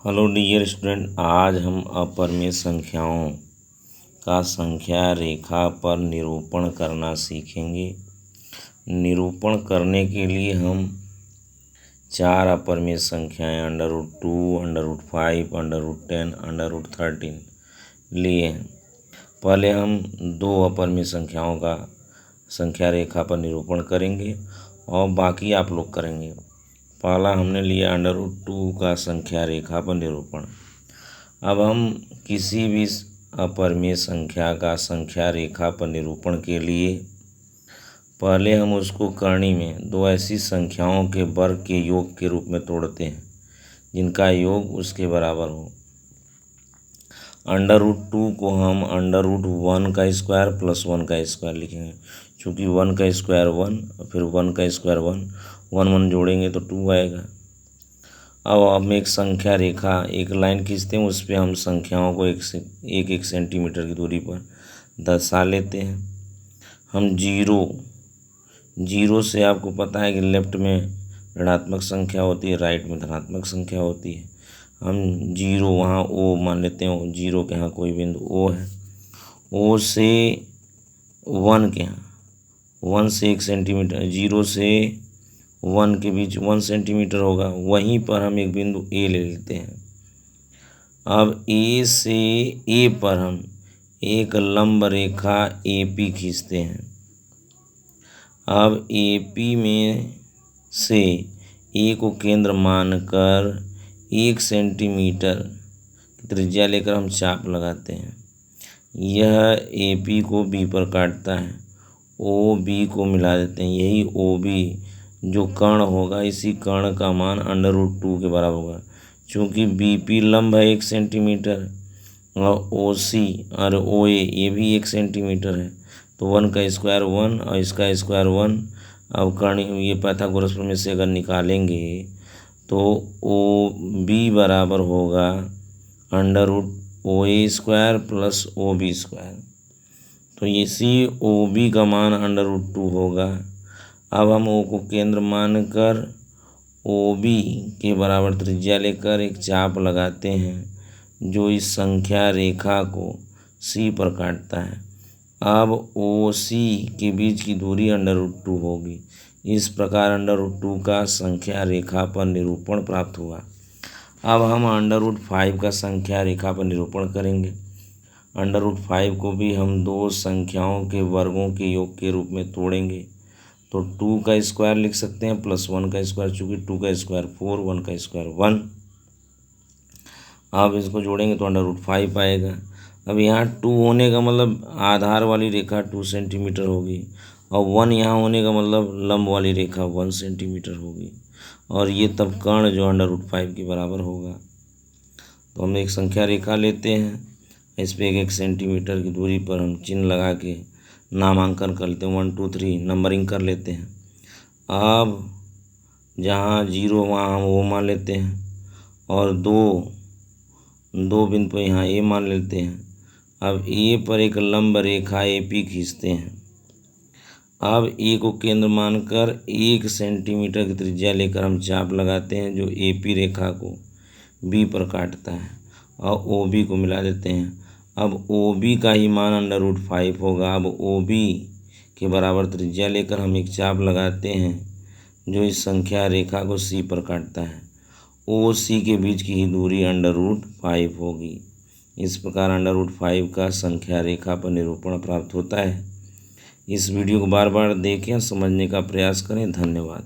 Hello dear student, आज हम अपरिमेय संख्याओं का संख्या रेखा पर निरूपण करना सीखेंगे। निरूपण करने के लिए हम 4 अपरिमेय संख्याएं √2, √5, √10, √13 लिए हैं। पहले हम 2 अपरिमेय संख्याओं का संख्या रेखा पर निरूपण करेंगे और बाकी आप लोग करेंगे। पहला हमने लिया √2 का संख्या रेखा पर निरूपण। अब हम किसी भी अपरिमेय संख्या का संख्या रेखा पर निरूपण के लिए पहले हम उसको करनी में 2 ऐसी संख्याओं के वर्ग के योग के रूप में तोड़ते हैं जिनका योग उसके बराबर हो। √2 को हम √1 का स्क्वायर प्लस 1 का स्क्वायर लिखेंगे, चूँकि 1 का स्क्वायर 1 और फिर 1 का स्क्वायर 1, 1 जोड़ेंगे तो 2 आएगा। अब हम एक संख्या रेखा, एक लाइन खींचते हैं, उस पर हम संख्याओं को एक सेंटीमीटर की दूरी पर दर्शा लेते हैं। हम जीरो से आपको पता है कि लेफ्ट में ऋणात्मक संख्या होती है, राइट में धनात्मक संख्या होती है। हम 0 वहाँ ओ मान लेते हैं, 0 के यहाँ कोई बिंदु ओ है। ओ से 1 के यहाँ 1 से 1 सेंटीमीटर, 0 से 1 के बीच 1 सेंटीमीटर होगा, वहीं पर हम एक बिंदु ए ले लेते हैं। अब ए से ए पर हम एक लंब रेखा AP खींचते हैं। अब AP में से ए को केंद्र मानकर 1 सेंटीमीटर की त्रिज्या लेकर हम चाप लगाते हैं। यह AP को B पर काटता है, OB को मिला देते हैं। यही OB जो कर्ण होगा, इसी कर्ण का मान √2 के बराबर होगा। चूँकि BP लंब है 1 सेंटीमीटर और OC और OA ये भी 1 सेंटीमीटर है, तो 1 का स्क्वायर 1 और इसका स्क्वायर 1। अब कर्ण ये पाइथागोरस प्रमेय से अगर निकालेंगे तो OB बराबर होगा √OA² प्लस OB²। तो इसी OB का मान √2 होगा। अब हम O को केंद्र मानकर OB के बराबर त्रिज्या लेकर एक चाप लगाते हैं जो इस संख्या रेखा को C पर काटता है। अब OC के बीच की दूरी √2 होगी। इस प्रकार √2 का संख्या रेखा पर निरूपण प्राप्त हुआ। अब हम √5 का संख्या रेखा पर निरूपण करेंगे। √5 को भी हम 2 संख्याओं के वर्गों के योग के रूप में तोड़ेंगे, तो 2 का स्क्वायर लिख सकते हैं प्लस 1 का स्क्वायर, चूँकि 2 का स्क्वायर 4, 1 का स्क्वायर 1। अब इसको जोड़ेंगे तो √5 आएगा। अब यहाँ 2 होने का मतलब आधार वाली रेखा 2 सेंटीमीटर होगी और 1 यहाँ होने का मतलब लंब वाली रेखा 1 सेंटीमीटर होगी, और ये तब कर्ण जो √5 के बराबर होगा। तो हम एक संख्या रेखा लेते हैं, इस पर 1 सेंटीमीटर की दूरी पर हम चिन्ह लगा के नामांकन कर लेते हैं, 1 2 3 नंबरिंग कर लेते हैं। अब जहाँ 0 वहाँ हम वो मान लेते हैं और दो बिंदु पर यहाँ ए मान लेते हैं। अब ए पर एक लंब रेखा AP खींचते हैं। अब ए को केंद्र मानकर 1 सेंटीमीटर की त्रिज्या लेकर हम चाप लगाते हैं जो AP रेखा को B पर काटता है और OB को मिला देते हैं। अब OB का ही मान √5 होगा। अब OB के बराबर त्रिज्या लेकर हम एक चाप लगाते हैं जो इस संख्या रेखा को C पर काटता है। OC के बीच की ही दूरी √5 होगी। इस प्रकार √5 का संख्या रेखा पर निरूपण प्राप्त होता है। इस वीडियो को बार बार देखें, समझने का प्रयास करें। धन्यवाद।